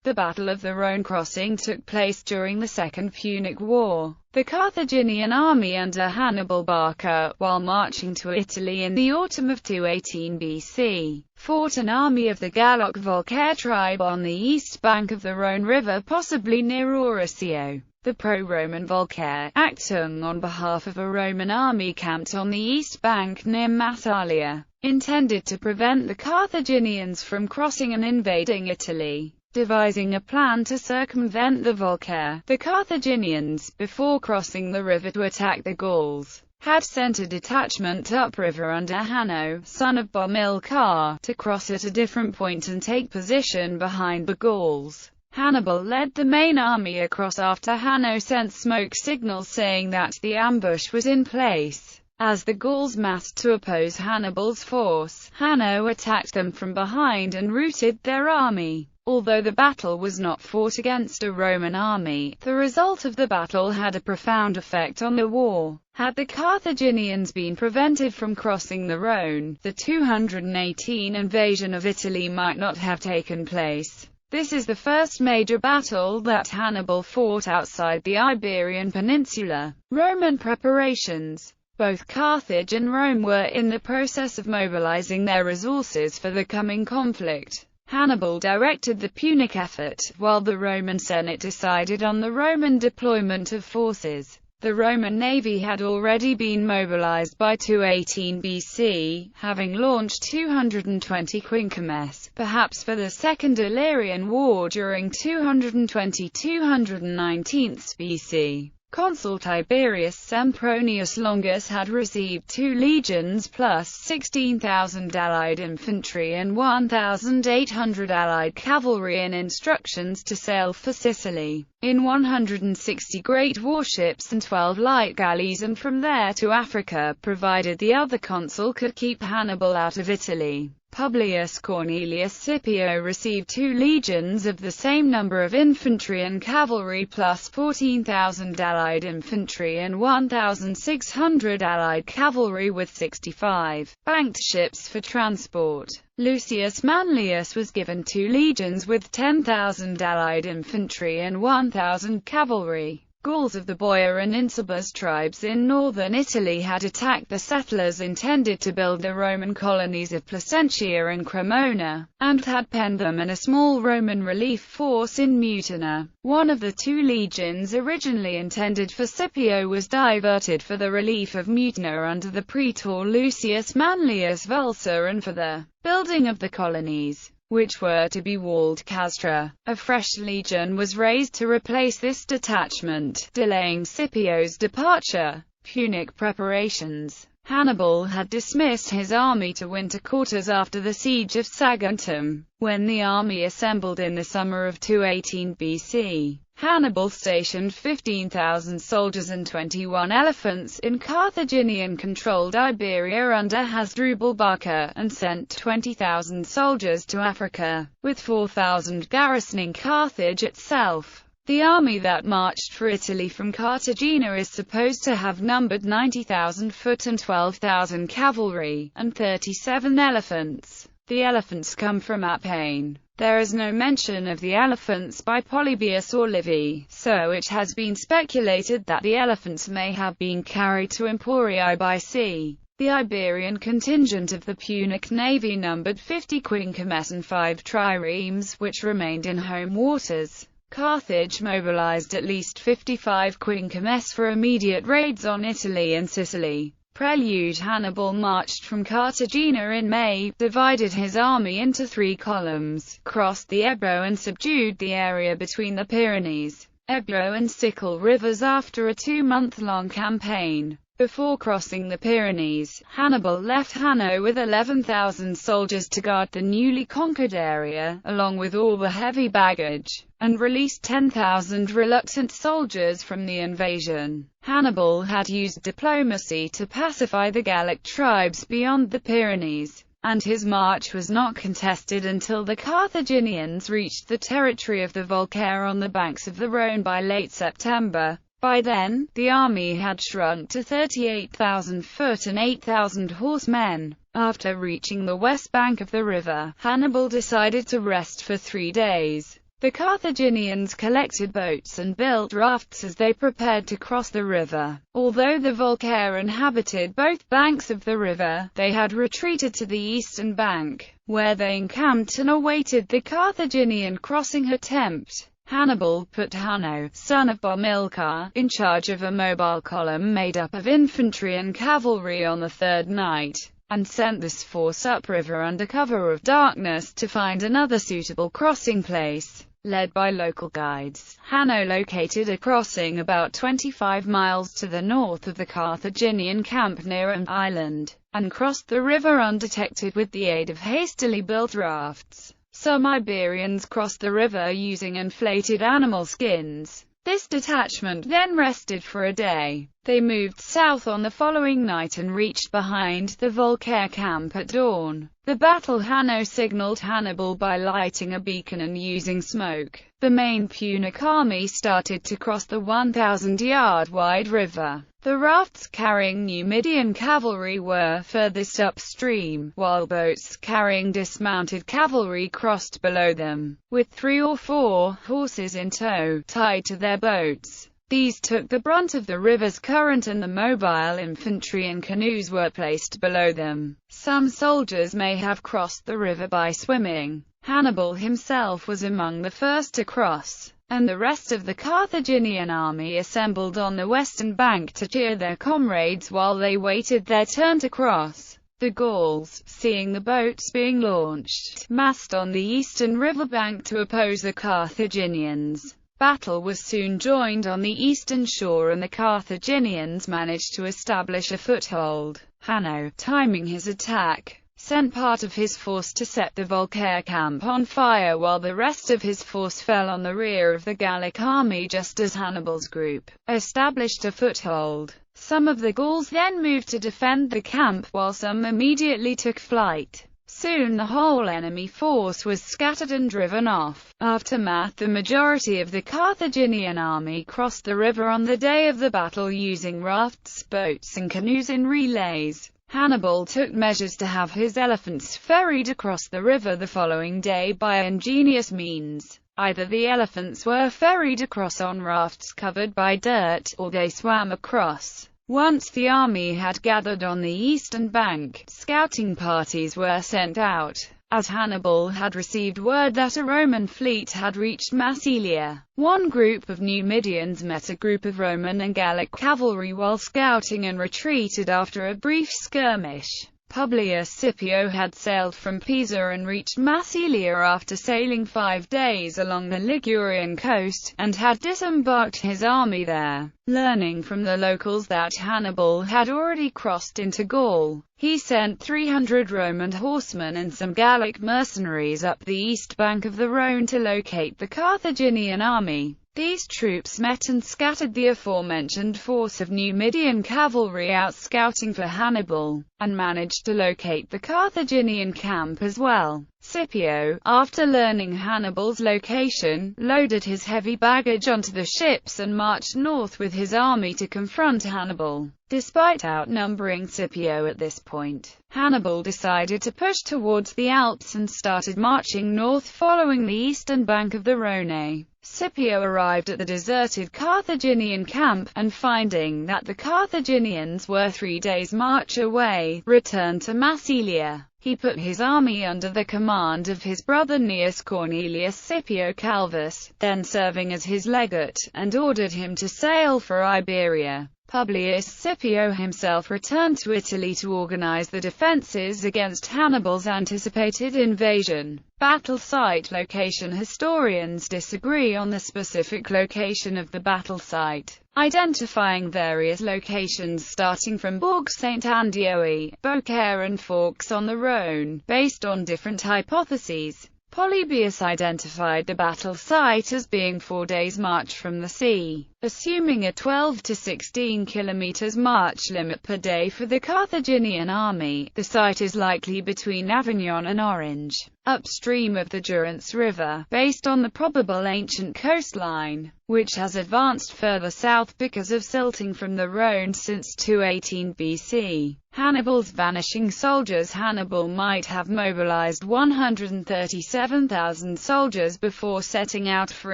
The Battle of the Rhone crossing took place during the Second Punic War. The Carthaginian army under Hannibal Barca, while marching to Italy in the autumn of 218 BC, fought an army of the Gallic Volcae tribe on the east bank of the Rhone River, possibly near Orosio. The pro-Roman Volcae, acting on behalf of a Roman army camped on the east bank near Massalia, intended to prevent the Carthaginians from crossing and invading Italy. Devising a plan to circumvent the Volcae, the Carthaginians, before crossing the river to attack the Gauls, had sent a detachment upriver under Hanno, son of Bomilcar, to cross at a different point and take position behind the Gauls. Hannibal led the main army across after Hanno sent smoke signals saying that the ambush was in place. As the Gauls massed to oppose Hannibal's force, Hanno attacked them from behind and routed their army. Although the battle was not fought against a Roman army, the result of the battle had a profound effect on the war. Had the Carthaginians been prevented from crossing the Rhone, the 218 invasion of Italy might not have taken place. This is the first major battle that Hannibal fought outside the Iberian Peninsula. Roman preparations. Both Carthage and Rome were in the process of mobilizing their resources for the coming conflict. Hannibal directed the Punic effort, while the Roman Senate decided on the Roman deployment of forces. The Roman navy had already been mobilized by 218 BC, having launched 220 quinquemes, perhaps for the Second Illyrian War during 220–219 BC. Consul Tiberius Sempronius Longus had received 2 legions plus 16,000 allied infantry and 1,800 allied cavalry and instructions to sail for Sicily, in 160 great warships and 12 light galleys, and from there to Africa, provided the other consul could keep Hannibal out of Italy. Publius Cornelius Scipio received 2 legions of the same number of infantry and cavalry plus 14,000 allied infantry and 1,600 allied cavalry with 65 banked ships for transport. Lucius Manlius was given 2 legions with 10,000 allied infantry and 1,000 cavalry. Gauls of the Boier and Incubus tribes in northern Italy had attacked the settlers intended to build the Roman colonies of Placentia and Cremona, and had penned them in a small Roman relief force in Mutina. One of the 2 legions originally intended for Scipio was diverted for the relief of Mutina under the praetor Lucius Manlius Vulsa and for the building of the colonies, which were to be walled castra. A fresh legion was raised to replace this detachment, delaying Scipio's departure. Punic Preparations. Hannibal had dismissed his army to winter quarters after the siege of Saguntum. When the army assembled in the summer of 218 BC, Hannibal stationed 15,000 soldiers and 21 elephants in Carthaginian-controlled Iberia under Hasdrubal Barca, and sent 20,000 soldiers to Africa, with 4,000 garrisoning Carthage itself. The army that marched for Italy from Cartagena is supposed to have numbered 90,000 foot and 12,000 cavalry, and 37 elephants. The elephants come from Apane. There is no mention of the elephants by Polybius or Livy, so it has been speculated that the elephants may have been carried to Emporii by sea. The Iberian contingent of the Punic navy numbered 50 quinquemes and 5 triremes, which remained in home waters. Carthage mobilized at least 55 quinquemes for immediate raids on Italy and Sicily. Prelude. Hannibal marched from Cartagena in May, divided his army into 3 columns, crossed the Ebro and subdued the area between the Pyrenees, Ebro and Sickle rivers after a 2-month-long campaign. Before crossing the Pyrenees, Hannibal left Hanno with 11,000 soldiers to guard the newly conquered area, along with all the heavy baggage, and released 10,000 reluctant soldiers from the invasion. Hannibal had used diplomacy to pacify the Gallic tribes beyond the Pyrenees, and his march was not contested until the Carthaginians reached the territory of the Volcae on the banks of the Rhone by late September. By then, the army had shrunk to 38,000 foot and 8,000 horsemen. After reaching the west bank of the river, Hannibal decided to rest for 3 days. The Carthaginians collected boats and built rafts as they prepared to cross the river. Although the Volcae inhabited both banks of the river, they had retreated to the eastern bank, where they encamped and awaited the Carthaginian crossing attempt. Hannibal put Hanno, son of Bomilcar, in charge of a mobile column made up of infantry and cavalry on the third night, and sent this force upriver under cover of darkness to find another suitable crossing place. Led by local guides, Hanno located a crossing about 25 miles to the north of the Carthaginian camp near an island, and crossed the river undetected with the aid of hastily built rafts. Some Iberians crossed the river using inflated animal skins. This detachment then rested for a day. They moved south on the following night and reached behind the Volcae camp at dawn. The battle Hanno signaled Hannibal by lighting a beacon and using smoke. The main Punic army started to cross the 1,000-yard-wide river. The rafts carrying Numidian cavalry were furthest upstream, while boats carrying dismounted cavalry crossed below them, with 3 or 4 horses in tow, tied to their boats. These took the brunt of the river's current and the mobile infantry and canoes were placed below them. Some soldiers may have crossed the river by swimming. Hannibal himself was among the first to cross, and the rest of the Carthaginian army assembled on the western bank to cheer their comrades while they waited their turn to cross. The Gauls, seeing the boats being launched, massed on the eastern riverbank to oppose the Carthaginians. Battle was soon joined on the eastern shore and the Carthaginians managed to establish a foothold. Hanno, timing his attack, sent part of his force to set the Volcae camp on fire while the rest of his force fell on the rear of the Gallic army just as Hannibal's group established a foothold. Some of the Gauls then moved to defend the camp, while some immediately took flight. Soon the whole enemy force was scattered and driven off. Aftermath: the majority of the Carthaginian army crossed the river on the day of the battle using rafts, boats and canoes in relays. Hannibal took measures to have his elephants ferried across the river the following day by ingenious means. Either the elephants were ferried across on rafts covered by dirt, or they swam across. Once the army had gathered on the eastern bank, scouting parties were sent out, as Hannibal had received word that a Roman fleet had reached Massilia. One group of Numidians met a group of Roman and Gallic cavalry while scouting and retreated after a brief skirmish. Publius Scipio had sailed from Pisa and reached Massilia after sailing 5 days along the Ligurian coast, and had disembarked his army there. Learning from the locals that Hannibal had already crossed into Gaul, he sent 300 Roman horsemen and some Gallic mercenaries up the east bank of the Rhone to locate the Carthaginian army. These troops met and scattered the aforementioned force of Numidian cavalry out scouting for Hannibal, and managed to locate the Carthaginian camp as well. Scipio, after learning Hannibal's location, loaded his heavy baggage onto the ships and marched north with his army to confront Hannibal. Despite outnumbering Scipio at this point, Hannibal decided to push towards the Alps and started marching north following the eastern bank of the Rhone. Scipio arrived at the deserted Carthaginian camp, and finding that the Carthaginians were 3 days' march away, returned to Massilia. He put his army under the command of his brother Gnaeus Cornelius Scipio Calvus, then serving as his legate, and ordered him to sail for Iberia. Publius Scipio himself returned to Italy to organize the defenses against Hannibal's anticipated invasion. Battle site location: historians disagree on the specific location of the battle site, identifying various locations starting from Bourg Saint-Andéoe, Beaucaire and Forks on the Rhone, based on different hypotheses. Polybius identified the battle site as being 4 days' march from the sea. Assuming a 12 to 16 kilometers march limit per day for the Carthaginian army, the site is likely between Avignon and Orange, upstream of the Durance River, based on the probable ancient coastline, which has advanced further south because of silting from the Rhone since 218 BC. Hannibal's vanishing soldiers. Hannibal might have mobilized 137,000 soldiers before setting out for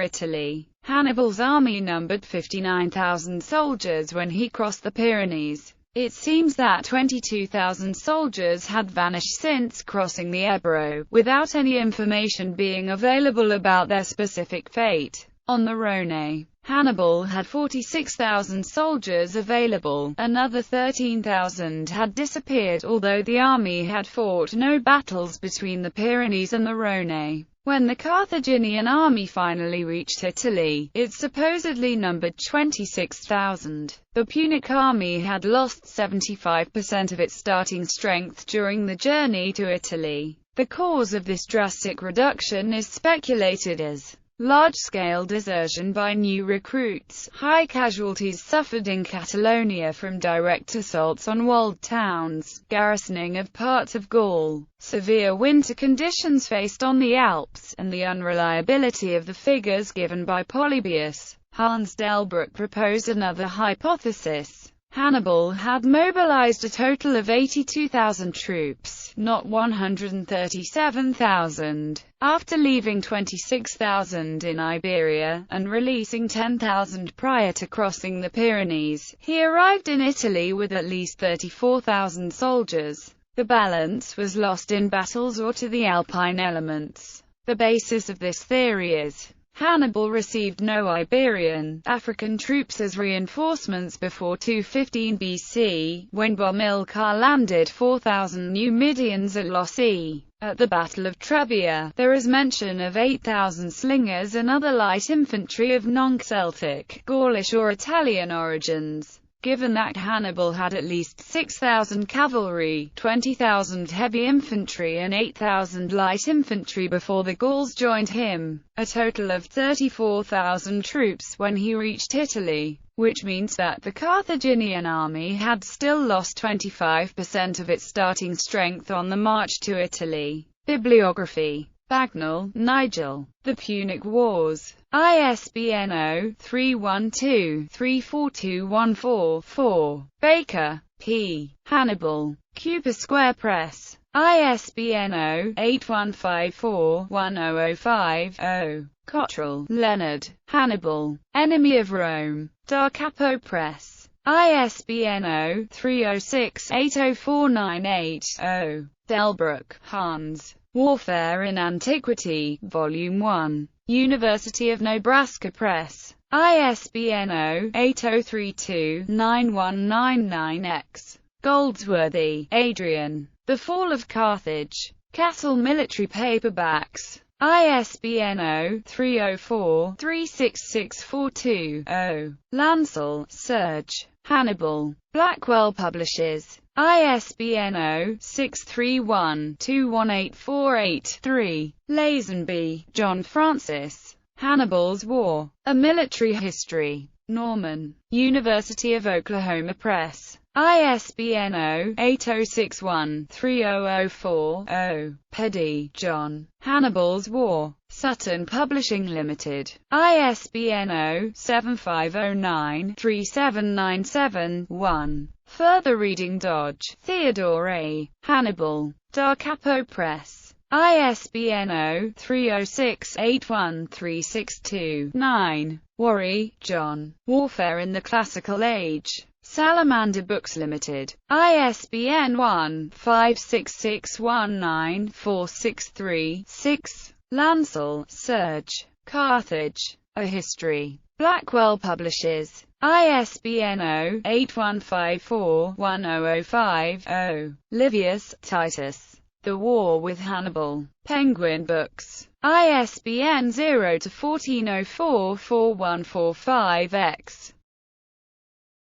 Italy. Hannibal's army numbered 59,000 soldiers when he crossed the Pyrenees. It seems that 22,000 soldiers had vanished since crossing the Ebro, without any information being available about their specific fate. On the Rhone, Hannibal had 46,000 soldiers available. Another 13,000 had disappeared, although the army had fought no battles between the Pyrenees and the Rhone. When the Carthaginian army finally reached Italy, it supposedly numbered 26,000. The Punic army had lost 75% of its starting strength during the journey to Italy. The cause of this drastic reduction is speculated as large-scale desertion by new recruits, high casualties suffered in Catalonia from direct assaults on walled towns, garrisoning of parts of Gaul, severe winter conditions faced on the Alps, and the unreliability of the figures given by Polybius. Hans Delbruck proposed another hypothesis. Hannibal had mobilized a total of 82,000 troops, not 137,000. After leaving 26,000 in Iberia, and releasing 10,000 prior to crossing the Pyrenees, he arrived in Italy with at least 34,000 soldiers. The balance was lost in battles or to the Alpine elements. The basis of this theory is Hannibal received no Iberian, African troops as reinforcements before 215 BC, when Bomilcar landed 4,000 Numidians at Lossi. At the Battle of Trebia, there is mention of 8,000 slingers and other light infantry of non-Celtic, Gaulish or Italian origins. Given that Hannibal had at least 6,000 cavalry, 20,000 heavy infantry and 8,000 light infantry before the Gauls joined him, a total of 34,000 troops when he reached Italy, which means that the Carthaginian army had still lost 25% of its starting strength on the march to Italy. Bibliography. Bagnall, Nigel. The Punic Wars. ISBN 0-312-34214-4. Baker, P. Hannibal. Cooper Square Press. ISBN 0-8154-1005-0. Cottrell, Leonard. Hannibal. Enemy of Rome. Da Capo Press. ISBN 0-306-80498-0. Delbruck, Hans. Warfare in Antiquity, Volume 1. University of Nebraska Press. ISBN 0-8032-9199-X. Goldsworthy, Adrian. The Fall of Carthage. Castle Military Paperbacks. ISBN 0-304-36642-0. Lancel, Serge. Hannibal. Blackwell Publishers. ISBN 0-631-21848-3. Lazenby, John Francis. Hannibal's War. A Military History. Norman. University of Oklahoma Press. ISBN 0-8061-3004-0. Peddy, John. Hannibal's War. Sutton Publishing Limited. ISBN 0-7509-3797-1. Further reading Dodge, Theodore A. Hannibal. Da Capo Press. ISBN 0-306-81362-9. Worry, John. Warfare in the Classical Age. Salamander Books Limited. ISBN 1-56619-463-6. Lancel, Serge. Carthage. A History. Blackwell Publishers. ISBN 0-8154-1005-0. Livius, Titus. The War with Hannibal. Penguin Books. ISBN 0-1404-4145-X.